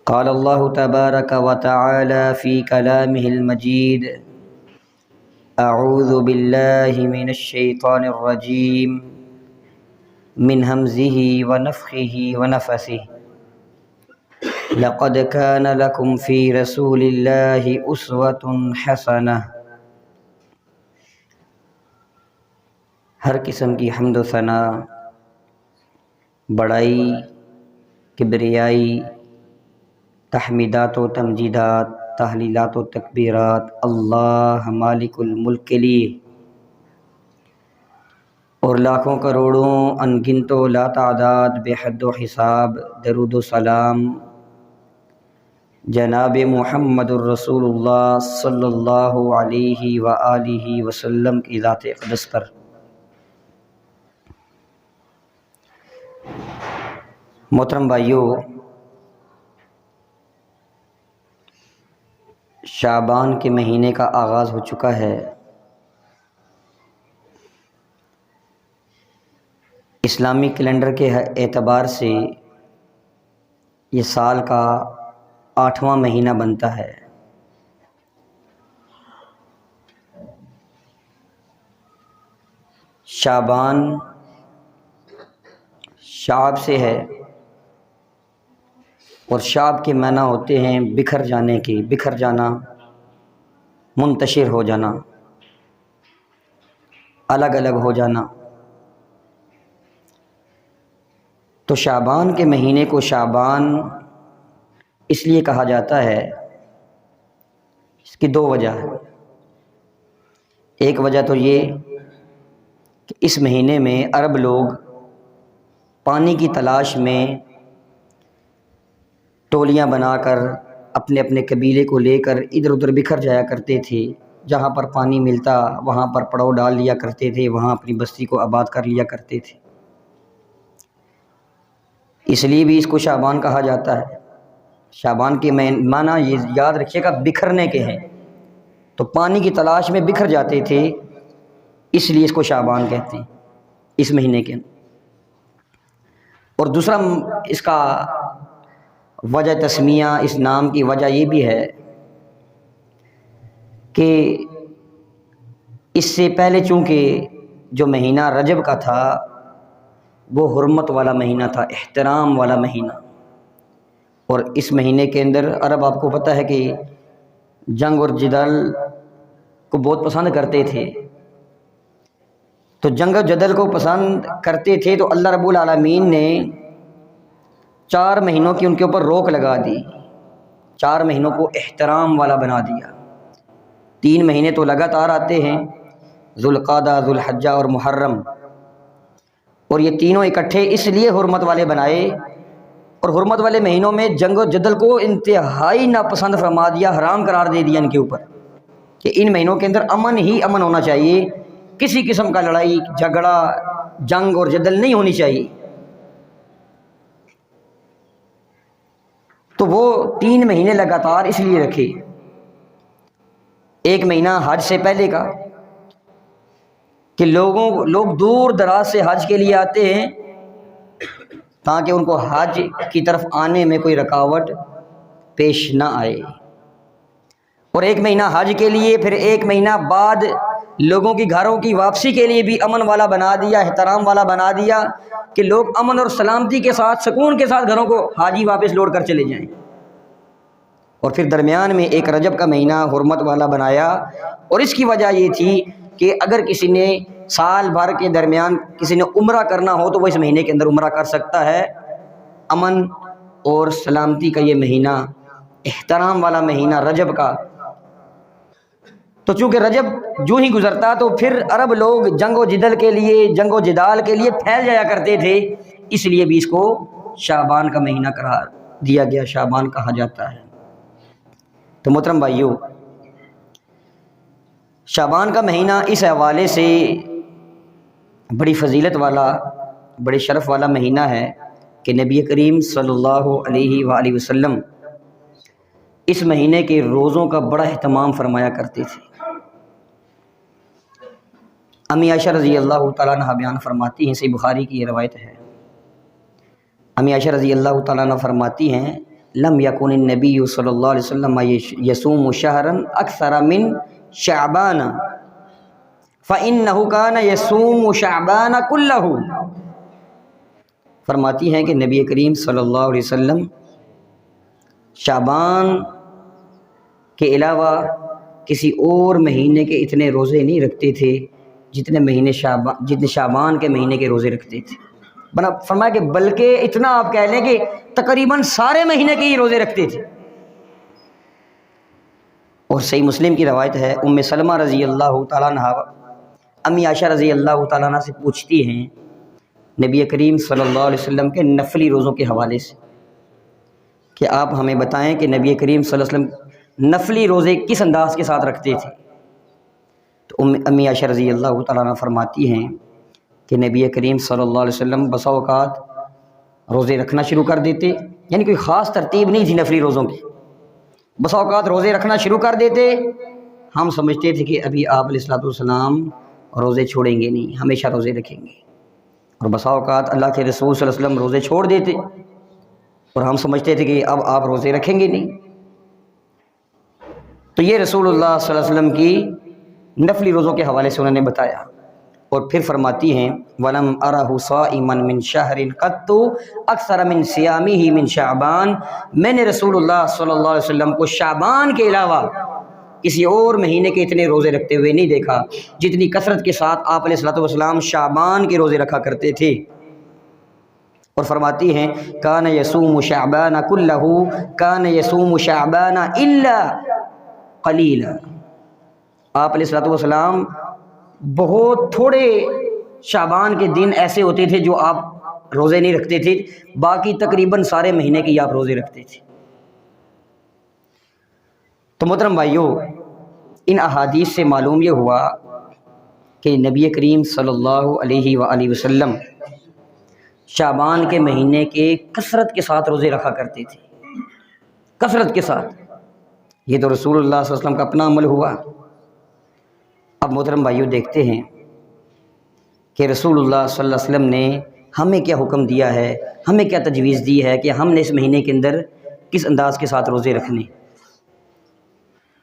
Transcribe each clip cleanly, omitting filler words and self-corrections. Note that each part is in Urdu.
قال الله تبارك وتعالى في كلامه المجيد أعوذ بالله من الشيطان الرجيم من همزه ونفخه ونفثه لقد كان لكم في رسول الله أسوة حسنة۔ ہر قسم کی حمد و ثنا، بڑائی، کبریائی، تحمیدات و تمجیدات، تحلیلات و تکبیرات اللہ مالک الملک کے لیے، اور لاکھوں کروڑوں ان گنت و لا تعداد بے حد و حساب درود و سلام جناب محمد الرسول اللہ صلی اللہ علیہ وآلہ وسلم کی ذات اقدس پر۔ محترم بھائیو، شعبان کے مہینے کا آغاز ہو چکا ہے۔ اسلامی کیلنڈر کے اعتبار سے یہ سال کا 8واں مہینہ بنتا ہے۔ شعبان شعب سے ہے، اور شعب کے معنی ہوتے ہیں بکھر جانے کے، بکھر جانا، منتشر ہو جانا، الگ الگ ہو جانا۔ تو شعبان کے مہینے کو شعبان اس لیے کہا جاتا ہے، اس کی دو وجہ ہے۔ ایک وجہ تو یہ کہ اس مہینے میں عرب لوگ پانی کی تلاش میں ٹولیاں بنا کر اپنے اپنے قبیلے کو لے کر ادھر ادھر بکھر جایا کرتے تھے۔ جہاں پر پانی ملتا وہاں پر پڑاؤ ڈال لیا کرتے تھے، وہاں اپنی بستی کو آباد کر لیا کرتے تھے۔ اس لیے بھی اس کو شعبان کہا جاتا ہے۔ شعبان کے معنی یہ یاد رکھیے گا بکھرنے کے ہیں، تو پانی کی تلاش میں بکھر جاتے تھے، اس لیے اس کو شعبان کہتے ہیں، اس مہینے کے۔ اور دوسرا اس کا وجہ تسمیہ، اس نام کی وجہ یہ بھی ہے کہ اس سے پہلے چونکہ جو مہینہ رجب کا تھا وہ حرمت والا مہینہ تھا، احترام والا مہینہ، اور اس مہینے کے اندر عرب، آپ کو پتہ ہے کہ جنگ اور جدل کو بہت پسند کرتے تھے۔ تو جنگ و جدل کو پسند کرتے تھے تو اللہ رب العالمین نے 4 مہینوں کی ان کے اوپر روک لگا دی، 4 مہینوں کو احترام والا بنا دیا۔ 3 مہینے تو لگاتار آتے ہیں، ذوالقعدہ، ذوالحجہ اور محرم، اور یہ تینوں اکٹھے اس لیے حرمت والے بنائے، اور حرمت والے مہینوں میں جنگ و جدل کو انتہائی ناپسند فرما دیا، حرام قرار دے دیا ان کے اوپر، کہ ان مہینوں کے اندر امن ہی امن ہونا چاہیے، کسی قسم کا لڑائی جھگڑا جنگ اور جدل نہیں ہونی چاہیے۔ تو وہ 3 مہینے لگاتار اس لیے رکھے۔ ایک مہینہ حج سے پہلے کا، کہ لوگ دور دراز سے حج کے لیے آتے ہیں تاکہ ان کو حج کی طرف آنے میں کوئی رکاوٹ پیش نہ آئے، اور ایک مہینہ حج کے لیے، پھر 1 مہینہ بعد لوگوں کی گھروں کی واپسی کے لیے بھی امن والا بنا دیا، احترام والا بنا دیا، کہ لوگ امن اور سلامتی کے ساتھ، سکون کے ساتھ گھروں کو حاجی واپس لوٹ کر چلے جائیں۔ اور پھر درمیان میں ایک رجب کا مہینہ حرمت والا بنایا، اور اس کی وجہ یہ تھی کہ اگر کسی نے سال بھر کے درمیان کسی نے عمرہ کرنا ہو تو وہ اس مہینے کے اندر عمرہ کر سکتا ہے۔ امن اور سلامتی کا یہ مہینہ، احترام والا مہینہ رجب کا۔ تو چونکہ رجب جو ہی گزرتا تو پھر عرب لوگ جنگ و جدل کے لیے، جنگ و جدال کے لیے پھیل جایا کرتے تھے، اس لیے بھی اس کو شعبان کا مہینہ قرار دیا گیا، شعبان کہا جاتا ہے۔ تو محترم بھائیو، شعبان کا مہینہ اس حوالے سے بڑی فضیلت والا، بڑے شرف والا مہینہ ہے کہ نبی کریم صلی اللہ علیہ وآلہ وسلم اس مہینے کے روزوں کا بڑا اہتمام فرمایا کرتے تھے۔ امی عائشہ رضی اللہ تعالیٰ عنہ بیان فرماتی ہیں، صحیح بخاری کی یہ روایت ہے، امی عائشہ رضی اللہ تعالیٰ عنہ فرماتی ہیں لم یکن النبی صلی اللہ علیہ وسلم یصوم شہرا اکثر من شعبان فإنہ کان یصوم شعبان کلہ، فرماتی ہیں کہ نبی کریم صلی اللہ علیہ وسلم شعبان کے علاوہ کسی اور مہینے کے اتنے روزے نہیں رکھتے تھے جتنے شعبان کے مہینے کے روزے رکھتے تھے. بنا فرمایا کہ بلکہ اتنا آپ کہہ لیں کہ تقریباً سارے مہینے کے ہی روزے رکھتے تھے. اور صحیح مسلم کی روایت ہے، ام سلمہ رضی اللہ تعالیٰ عنہ امی عائشہ رضی اللہ تعالیٰ عنہ سے پوچھتی ہیں نبی کریم صلی اللہ علیہ وسلم کے نفلی روزوں کے حوالے سے کہ آپ ہمیں بتائیں کہ نبی کریم صلی اللہ علیہ وسلم نفلی روزے کس انداز کے ساتھ رکھتے تھے. تو امی عائشہ رضی اللہ تعالیٰ عنہ فرماتی ہیں کہ نبی کریم صلی اللہ علیہ وسلم بسا اوقات روزے رکھنا شروع کر دیتے، یعنی کوئی خاص ترتیب نہیں تھی نفلی روزوں کی، بسا اوقات روزے رکھنا شروع کر دیتے. ہم سمجھتے تھے کہ ابھی آپ علیہ السلام روزے چھوڑیں گے نہیں، ہمیشہ روزے رکھیں گے، اور بسا اوقات اللہ کے رسول صلی اللہ علیہ وسلم روزے چھوڑ دیتے اور ہم سمجھتے تھے کہ اب آپ روزے رکھیں گے نہیں. تو یہ رسول اللہ صلی اللہ علیہ وسلم کی نفلی روزوں کے حوالے سے انہوں نے بتایا. اور پھر فرماتی ہیں وَلَمْ أَرَهُ صَائِمًا مِّن شَهْرٍ قَطُّ أَكْثَرَ مِن صِيَامِهِ مِن شَعْبَانَ، میں نے رسول اللہ صلی اللہ علیہ وسلم کو شعبان کے علاوہ کسی اور مہینے کے اتنے روزے رکھتے ہوئے نہیں دیکھا جتنی کثرت کے ساتھ آپ علیہ السلام شعبان کے روزے رکھا کرتے تھے. اور فرماتی ہیں کان یصوم شعبان کلہ کان یصوم شعبان الا قلیلا، آپ علیہ السلام بہت تھوڑے شعبان کے دن ایسے ہوتے تھے جو آپ روزے نہیں رکھتے تھے، باقی تقریباً سارے مہینے کے آپ روزے رکھتے تھے. تو محترم بھائیو، ان احادیث سے معلوم یہ ہوا کہ نبی کریم صلی اللہ علیہ وآلہ وسلم شعبان کے مہینے کے کثرت کے ساتھ روزے رکھا کرتے تھے، کثرت کے ساتھ. یہ تو رسول اللہ صلی اللہ علیہ وسلم کا اپنا عمل ہوا. اب محترم بھائیو دیکھتے ہیں کہ رسول اللہ صلی اللہ علیہ وسلم نے ہمیں کیا حکم دیا ہے، ہمیں کیا تجویز دی ہے کہ ہم نے اس مہینے کے اندر کس انداز کے ساتھ روزے رکھنے.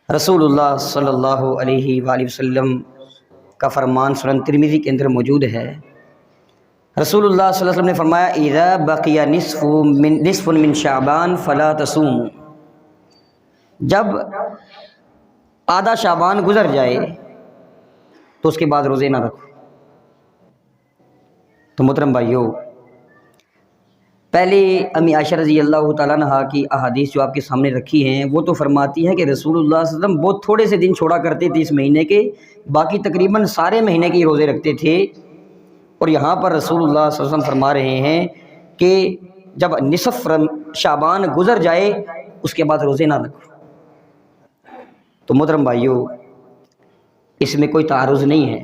رسول اللہ صلی اللہ علیہ وآلہ وسلم کا فرمان سنن ترمذی کے اندر موجود ہے. رسول اللہ صلی اللہ علیہ وسلم نے فرمایا اذا بقی نصف من شعبان فلا تصوموا، جب آدھا شعبان گزر جائے تو اس کے بعد روزے نہ رکھو. تو محترم بھائیو، پہلے امی عائشہ رضی اللہ تعالیٰ عنہ کی احادیث جو آپ کے سامنے رکھی ہیں وہ تو فرماتی ہیں کہ رسول اللہ صلی اللہ علیہ وسلم بہت تھوڑے سے دن چھوڑا کرتے تھے اس مہینے کے، باقی تقریباً سارے مہینے کے ہی روزے رکھتے تھے. اور یہاں پر رسول اللہ صلی اللہ علیہ وسلم فرما رہے ہیں کہ جب نصف شعبان گزر جائے اس کے بعد روزے نہ رکھو. تو محترم بھائیو، اس میں کوئی تعارض نہیں ہے،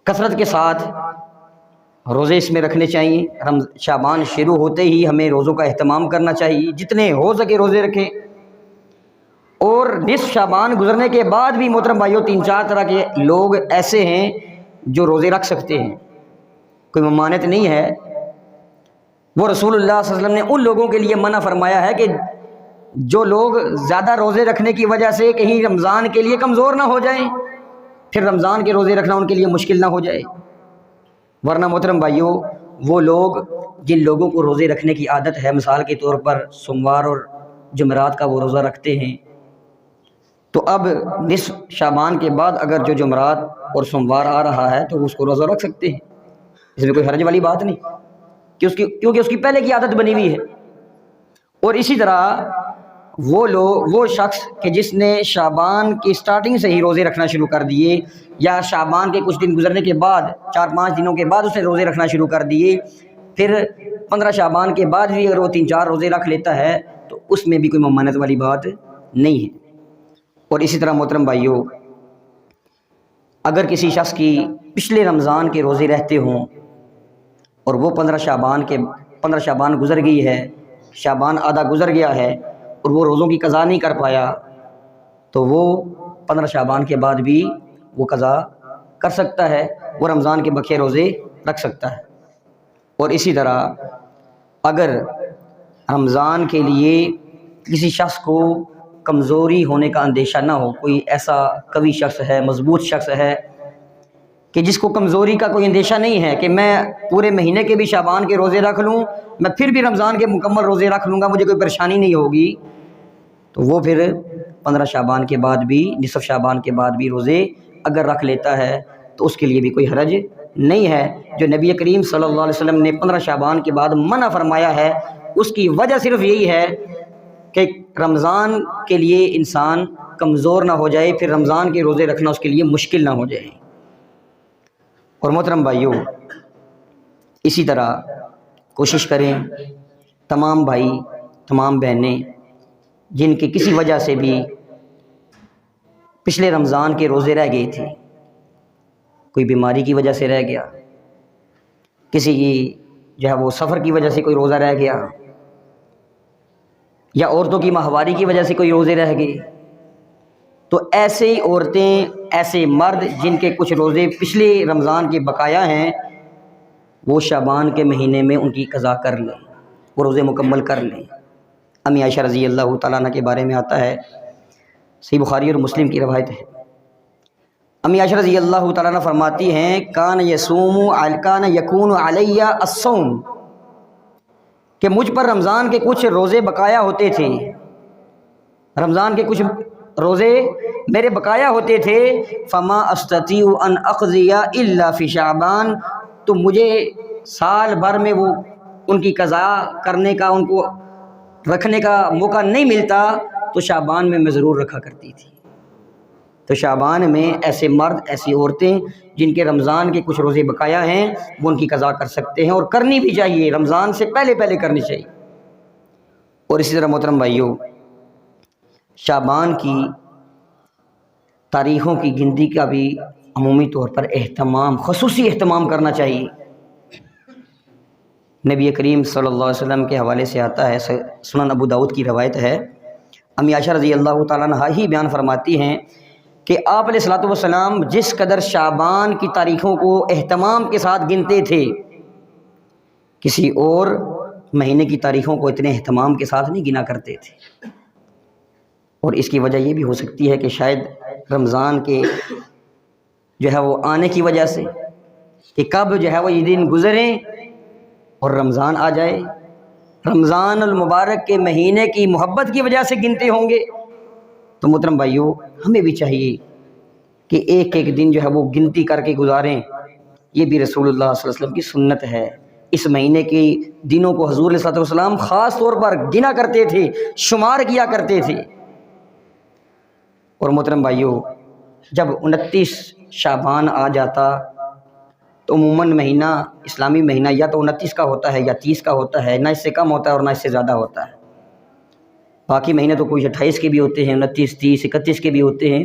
کثرت کے ساتھ روزے اس میں رکھنے چاہیے. شعبان شروع ہوتے ہی ہمیں روزوں کا اہتمام کرنا چاہیے، جتنے ہو سکے روزے رکھیں. اور نصف شعبان گزرنے کے بعد بھی محترم بھائیو 3-4 طرح کے لوگ ایسے ہیں جو روزے رکھ سکتے ہیں، کوئی ممانعت نہیں ہے. وہ رسول اللہ صلی اللہ علیہ وسلم نے ان لوگوں کے لیے منع فرمایا ہے کہ جو لوگ زیادہ روزے رکھنے کی وجہ سے کہیں رمضان کے لیے کمزور نہ ہو جائیں، پھر رمضان کے روزے رکھنا ان کے لیے مشکل نہ ہو جائے. ورنہ محترم بھائیو، وہ لوگ جن لوگوں کو روزے رکھنے کی عادت ہے، مثال کے طور پر سوموار اور جمعرات کا وہ روزہ رکھتے ہیں، تو اب نصف شعبان کے بعد اگر جو جمعرات اور سوموار آ رہا ہے تو اس کو روزہ رکھ سکتے ہیں، اس میں کوئی حرج والی بات نہیں کیونکہ اس کی پہلے کی عادت بنی ہوئی ہے. اور اسی طرح وہ شخص کہ جس نے شعبان کی سٹارٹنگ سے ہی روزے رکھنا شروع کر دیے، یا شعبان کے کچھ دن گزرنے کے بعد 4-5 دنوں کے بعد اس نے روزے رکھنا شروع کر دیے، پھر 15 شعبان کے بعد بھی اگر وہ 3-4 روزے رکھ لیتا ہے تو اس میں بھی کوئی ممانعت والی بات نہیں ہے. اور اسی طرح محترم بھائیو، اگر کسی شخص کی پچھلے رمضان کے روزے رہتے ہوں اور وہ 15 شعبان گزر گئی ہے، شعبان آدھا گزر گیا ہے اور وہ روزوں کی قضا نہیں کر پایا، تو وہ 15 شعبان کے بعد بھی وہ قضا کر سکتا ہے، وہ رمضان کے بقیہ روزے رکھ سکتا ہے. اور اسی طرح اگر رمضان کے لیے کسی شخص کو کمزوری ہونے کا اندیشہ نہ ہو. کوئی ایسا قوی شخص ہے، مضبوط شخص ہے کہ جس کو کمزوری کا کوئی اندیشہ نہیں ہے کہ میں پورے مہینے کے بھی شعبان کے روزے رکھ لوں، میں پھر بھی رمضان کے مکمل روزے رکھ لوں گا، مجھے کوئی پریشانی نہیں ہوگی، تو وہ پھر 15 شعبان کے بعد بھی، نصف شعبان کے بعد بھی روزے اگر رکھ لیتا ہے تو اس کے لیے بھی کوئی حرج نہیں ہے. جو نبی کریم صلی اللہ علیہ وسلم نے 15 شعبان کے بعد منع فرمایا ہے اس کی وجہ صرف یہی ہے کہ رمضان کے لیے انسان کمزور نہ ہو جائے، پھر رمضان کے روزے رکھنا اس کے لیے مشکل نہ ہو جائے. اور محترم بھائیوں، اسی طرح کوشش کریں تمام بھائی تمام بہنیں جن کے کسی وجہ سے بھی پچھلے رمضان کے روزے رہ گئے تھے، کوئی بیماری کی وجہ سے رہ گیا، کسی کی جو ہے وہ سفر کی وجہ سے کوئی روزہ رہ گیا، یا عورتوں کی ماہواری کی وجہ سے کوئی روزے رہ گئے، تو ایسے ہی عورتیں، ایسے مرد جن کے کچھ روزے پچھلے رمضان کے بقایا ہیں، وہ شعبان کے مہینے میں ان کی قضا کر لیں، وہ روزے مکمل کر لیں. امی عائشہ رضی اللہ تعالیٰ عنہ کے بارے میں آتا ہے، صحیح بخاری اور مسلم کی روایت ہے. امی عائشہ رضی اللہ تعالیٰ عنہ فرماتی ہیں کان یکون علیہ الصوم، کہ مجھ پر رمضان کے کچھ روزے بقایا ہوتے تھے، رمضان کے کچھ روزے میرے بقایا ہوتے تھے. فما استطیع ان اقضی الا فی شعبان، تو مجھے سال بھر میں وہ ان کی قضا کرنے کا، ان کو رکھنے کا موقع نہیں ملتا، تو شعبان میں میں ضرور رکھا کرتی تھی. تو شعبان میں ایسے مرد، ایسی عورتیں جن کے رمضان کے کچھ روزے بقایا ہیں وہ ان کی قضا کر سکتے ہیں، اور کرنی بھی چاہیے، رمضان سے پہلے پہلے کرنی چاہیے. اور اسی طرح محترم بھائیوں، شعبان کی تاریخوں کی گنتی کا بھی عمومی طور پر اہتمام، خصوصی اہتمام کرنا چاہیے. نبی کریم صلی اللہ علیہ وسلم کے حوالے سے آتا ہے، سنن ابو داؤد کی روایت ہے، امی عائشہ رضی اللہ تعالیٰ عنہ ہی بیان فرماتی ہیں کہ آپ علیہ الصلوۃ والسلام جس قدر شعبان کی تاریخوں کو اہتمام کے ساتھ گنتے تھے، کسی اور مہینے کی تاریخوں کو اتنے اہتمام کے ساتھ نہیں گنا کرتے تھے. اور اس کی وجہ یہ بھی ہو سکتی ہے کہ شاید رمضان کے جو ہے وہ آنے کی وجہ سے، کہ کب جو ہے وہ یہ دن گزریں اور رمضان آ جائے، رمضان المبارک کے مہینے کی محبت کی وجہ سے گنتے ہوں گے. تو محترم بھائیوں، ہمیں بھی چاہیے کہ ایک ایک دن جو ہے وہ گنتی کر کے گزاریں. یہ بھی رسول اللہ صلی اللہ علیہ وسلم کی سنت ہے. اس مہینے کے دنوں کو حضور علیہ السلام خاص طور پر گنا کرتے تھے، شمار کیا کرتے تھے. اور محترم بھائیوں، جب 29 شعبان آ جاتا تو عموماً مہینہ، اسلامی مہینہ یا تو 29 کا ہوتا ہے یا 30 کا ہوتا ہے، نہ اس سے کم ہوتا ہے اور نہ اس سے زیادہ ہوتا ہے. باقی مہینے تو کوئی 28 کے بھی ہوتے ہیں، 29، 30، 31 کے بھی ہوتے ہیں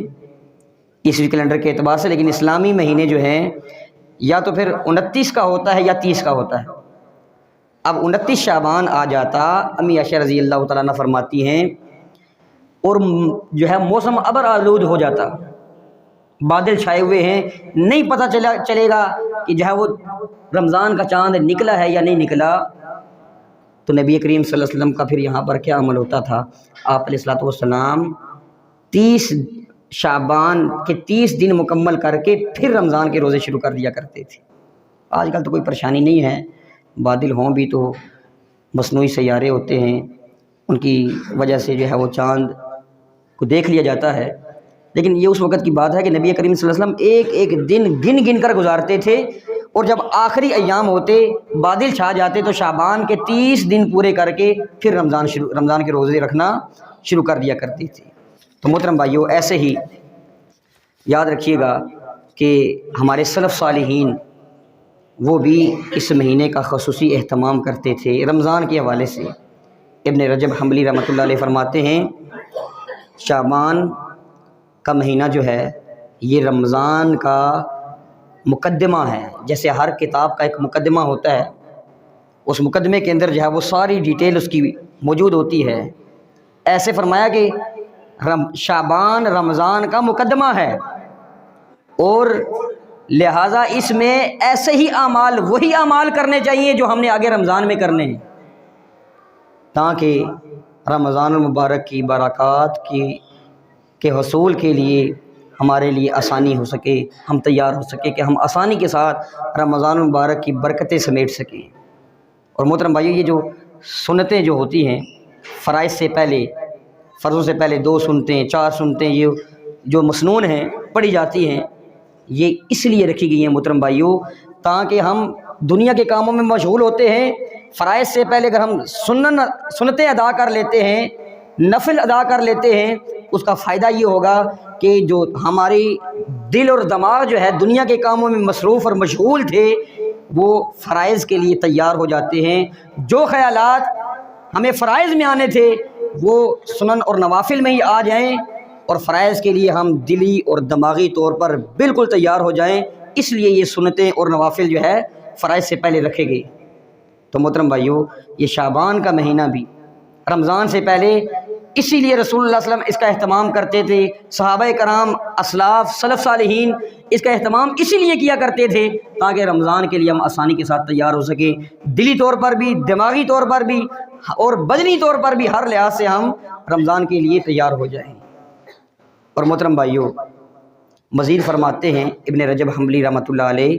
عیسوی کیلنڈر کے اعتبار سے، لیکن اسلامی مہینے جو ہیں یا تو پھر 29 کا ہوتا ہے یا 30 کا ہوتا ہے. اب 29 شعبان آ جاتا، امی عائشہ رضی اللہ تعالیٰ عنہ فرماتی ہیں، اور جو ہے موسم ابر آلود ہو جاتا، بادل چھائے ہوئے ہیں، نہیں پتہ چلے گا کہ جو ہے وہ رمضان کا چاند نکلا ہے یا نہیں نکلا. تو نبی کریم صلی اللہ علیہ وسلم کا پھر یہاں پر کیا عمل ہوتا تھا؟ آپ علیہ الصلوۃ والسلام 30 شعبان کے 30 دن مکمل کر کے پھر رمضان کے روزے شروع کر دیا کرتے تھے. آج کل تو کوئی پریشانی نہیں ہے، بادل ہوں بھی تو مصنوعی سیارے ہوتے ہیں، ان کی وجہ سے جو ہے وہ چاند کو دیکھ لیا جاتا ہے. لیکن یہ اس وقت کی بات ہے کہ نبی کریم صلی اللہ علیہ وسلم ایک ایک دن گن گن کر گزارتے تھے، اور جب آخری ایام ہوتے، بادل چھا جاتے، تو شعبان کے 30 دن پورے کر کے پھر رمضان کے روزے رکھنا شروع کر دیا کرتے تھے. تو محترم بھائیوں، ایسے ہی یاد رکھیے گا کہ ہمارے سلف صالحین وہ بھی اس مہینے کا خصوصی اہتمام کرتے تھے رمضان کے حوالے سے. ابن رجب حنبلی رحمۃ اللہ علیہ فرماتے ہیں شعبان کا مہینہ جو ہے یہ رمضان کا مقدمہ ہے. جیسے ہر کتاب کا ایک مقدمہ ہوتا ہے، اس مقدمے کے اندر جو ہے وہ ساری ڈیٹیل اس کی موجود ہوتی ہے. ایسے فرمایا کہ شعبان رمضان کا مقدمہ ہے، اور لہٰذا اس میں ایسے ہی اعمال، وہی اعمال کرنے چاہیے جو ہم نے آگے رمضان میں کرنے ہیں. تاکہ رمضان المبارک کی برکات کے حصول کے لیے ہمارے لیے آسانی ہو سکے، ہم تیار ہو سکے کہ ہم آسانی کے ساتھ رمضان المبارک کی برکتیں سمیٹ سکیں۔ اور محترم بھائیو، یہ جو سنتیں جو ہوتی ہیں فرائض سے پہلے، فرضوں سے پہلے 2 سنتیں 4 سنتیں یہ جو مسنون ہیں پڑھی جاتی ہیں، یہ اس لیے رکھی گئی ہیں محترم بھائیو تاکہ ہم دنیا کے کاموں میں مشغول ہوتے ہیں، فرائض سے پہلے اگر ہم سنتیں ادا کر لیتے ہیں، نفل ادا کر لیتے ہیں، اس کا فائدہ یہ ہوگا کہ جو ہماری دل اور دماغ جو ہے دنیا کے کاموں میں مصروف اور مشغول تھے وہ فرائض کے لیے تیار ہو جاتے ہیں۔ جو خیالات ہمیں فرائض میں آنے تھے وہ سنن اور نوافل میں ہی آ جائیں اور فرائض کے لیے ہم دلی اور دماغی طور پر بالکل تیار ہو جائیں، اس لیے یہ سنتیں اور نوافل جو ہے فرائض سے پہلے رکھے گئے۔ تو محترم بھائیو، یہ شعبان کا مہینہ بھی رمضان سے پہلے اسی لیے رسول اللہ صلی اللہ علیہ وسلم اس کا اہتمام کرتے تھے، صحابہ کرام، اسلاف، سلف صالحین اس کا اہتمام اسی لیے کیا کرتے تھے تاکہ رمضان کے لیے ہم آسانی کے ساتھ تیار ہو سکیں، دلی طور پر بھی، دماغی طور پر بھی اور بدنی طور پر بھی، ہر لحاظ سے ہم رمضان کے لیے تیار ہو جائیں۔ اور محترم بھائیو، مزید فرماتے ہیں ابن رجب حنبلی رحمۃ اللہ علیہ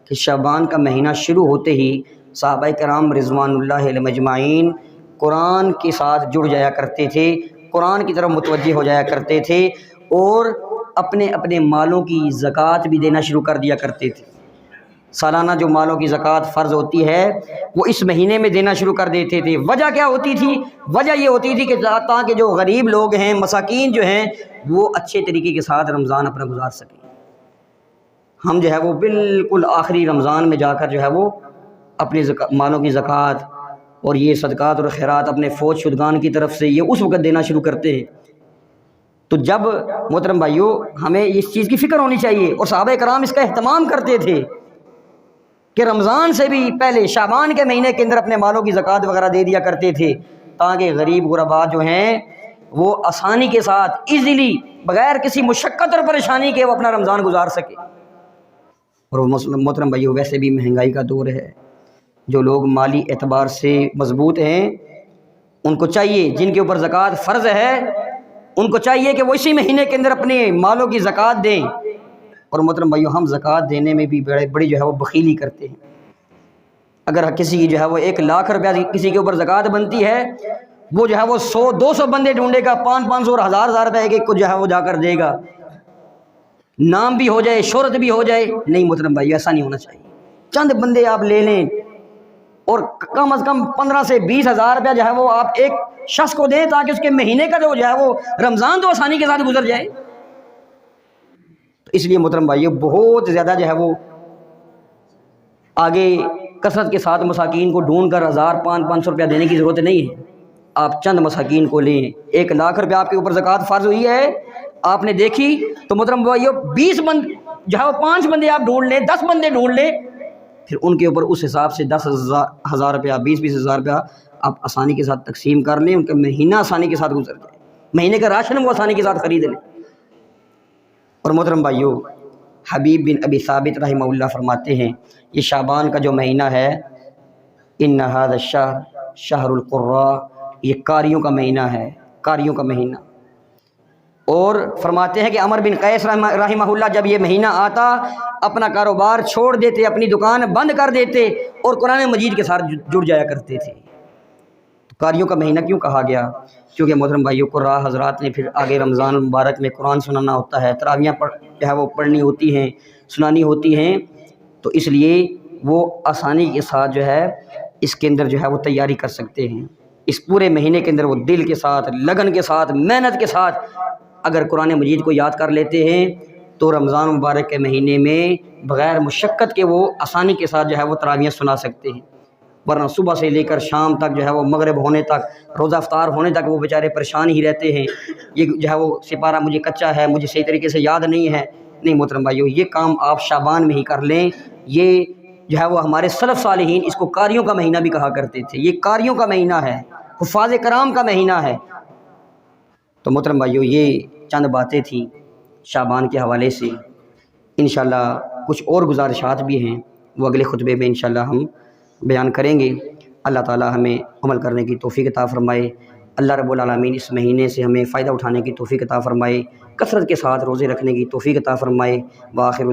کہ شعبان کا مہینہ شروع ہوتے ہی صحابہ کرام رضوان اللہ علیہم اجمعین قرآن کے ساتھ جڑ جایا کرتے تھے، قرآن کی طرف متوجہ ہو جایا کرتے تھے اور اپنے اپنے مالوں کی زکوٰۃ بھی دینا شروع کر دیا کرتے تھے۔ سالانہ جو مالوں کی زکوٰۃ فرض ہوتی ہے وہ اس مہینے میں دینا شروع کر دیتے تھے۔ وجہ کیا ہوتی تھی؟ وجہ یہ ہوتی تھی کہ تاکہ جو غریب لوگ ہیں، مساکین جو ہیں، وہ اچھے طریقے کے ساتھ رمضان اپنا گزار سکیں۔ ہم جو ہے وہ بالکل آخری رمضان میں جا کر جو ہے وہ اپنی مالوں کی زکوٰۃ اور یہ صدقات اور خیرات اپنے فوت شدگان کی طرف سے یہ اس وقت دینا شروع کرتے ہیں۔ تو جب محترم بھائیو ہمیں اس چیز کی فکر ہونی چاہیے، اور صحابہ کرام اس کا اہتمام کرتے تھے کہ رمضان سے بھی پہلے شعبان کے مہینے کے اندر اپنے مالوں کی زکوٰۃ وغیرہ دے دیا کرتے تھے تاکہ غریب غربا جو ہیں وہ آسانی کے ساتھ ایزیلی بغیر کسی مشقت اور پریشانی کے وہ اپنا رمضان گزار سکے۔ اور محترم بھائیو، ویسے بھی مہنگائی کا دور ہے، جو لوگ مالی اعتبار سے مضبوط ہیں ان کو چاہیے، جن کے اوپر زکوٰۃ فرض ہے ان کو چاہیے کہ وہ اسی مہینے کے اندر اپنے مالوں کی زکوٰۃ دیں۔ اور محترم بھائیو، ہم زکوٰۃ دینے میں بھی بڑی جو ہے وہ بخیلی کرتے ہیں۔ اگر کسی کی جو ہے وہ 1,00,000 روپیہ کسی کے اوپر زکوٰۃ بنتی ہے، وہ جو ہے وہ 100-200 بندے ڈھونڈے گا، 500 اور 1000 روپے ایک کو جو ہے وہ جا کر دے گا، نام بھی ہو جائے، شہرت بھی ہو جائے۔ نہیں محترم بھائی، ایسا نہیں ہونا چاہیے۔ چند بندے آپ لے لیں اور کم از کم 15 سے 20 ہزار روپیہ جو ہے وہ آپ ایک شخص کو دیں تاکہ اس کے مہینے کا جو ہے وہ رمضان تو آسانی کے ساتھ گزر جائے۔ تو اس لیے محترم بھائیو، بہت زیادہ جو ہے وہ آگے کثرت کے ساتھ مساکین کو ڈھونڈ کر 1000-500 روپیہ دینے کی ضرورت نہیں ہے۔ آپ چند مساکین کو لیں، 1,00,000 روپیہ آپ کے اوپر زکوٰۃ فرض ہوئی ہے، آپ نے دیکھی تو محترم بھائیو 20 بند جو ہے وہ 5 بندے آپ ڈھونڈ لیں، 10 بندے ڈھونڈ لیں، پھر ان کے اوپر اس حساب سے 10,000 روپیہ 20 ہزار روپیہ آپ آسانی کے ساتھ تقسیم کر لیں، ان کا مہینہ آسانی کے ساتھ گزر جائے، مہینے کا راشن وہ آسانی کے ساتھ خرید لیں۔ اور محترم بھائیو، حبیب بن ابی ثابت رحمہ اللہ فرماتے ہیں یہ شعبان کا جو مہینہ ہے، ان ھذا الشہر شہر القراء، یہ قاریوں کا مہینہ ہے، قاریوں کا مہینہ۔ اور فرماتے ہیں کہ عمر بن قیس رحمہ اللہ جب یہ مہینہ آتا اپنا کاروبار چھوڑ دیتے، اپنی دکان بند کر دیتے اور قرآن مجید کے ساتھ جڑ جایا کرتے تھے۔ قاریوں کا مہینہ کیوں کہا گیا؟ کیونکہ محترم بھائیو، قراء حضرات نے پھر آگے رمضان مبارک میں قرآن سنانا ہوتا ہے، تراویحیں جو ہے وہ پڑھنی ہوتی ہیں، سنانی ہوتی ہیں، تو اس لیے وہ آسانی کے ساتھ جو ہے اس کے اندر جو ہے وہ تیاری کر سکتے ہیں۔ اس پورے مہینے کے اندر وہ دل کے ساتھ، لگن کے ساتھ، محنت کے ساتھ اگر قرآن مجید کو یاد کر لیتے ہیں تو رمضان مبارک کے مہینے میں بغیر مشقت کے وہ آسانی کے ساتھ جو ہے وہ تراویحیں سنا سکتے ہیں۔ ورنہ صبح سے لے کر شام تک جو ہے وہ مغرب ہونے تک، روزہ افطار ہونے تک وہ بیچارے پریشان ہی رہتے ہیں، یہ جو ہے وہ سپارہ مجھے کچا ہے، مجھے صحیح طریقے سے یاد نہیں ہے۔ نہیں محترم بھائیو، یہ کام آپ شعبان میں ہی کر لیں۔ یہ جو ہے وہ ہمارے سلف صالحین اس کو قاریوں کا مہینہ بھی کہا کرتے تھے، یہ قاریوں کا مہینہ ہے، حفاظ کرام کا مہینہ ہے۔ تو محترم بھائیو، یہ چند باتیں تھیں شعبان کے حوالے سے۔ انشاءاللہ کچھ اور گزارشات بھی ہیں، وہ اگلے خطبے میں انشاءاللہ ہم بیان کریں گے۔ اللہ تعالی ہمیں عمل کرنے کی توفیق عطا فرمائے۔ اللہ رب العالمین اس مہینے سے ہمیں فائدہ اٹھانے کی توفیق عطا فرمائے، کثرت کے ساتھ روزے رکھنے کی توفیق عطا فرمائے۔ وآخر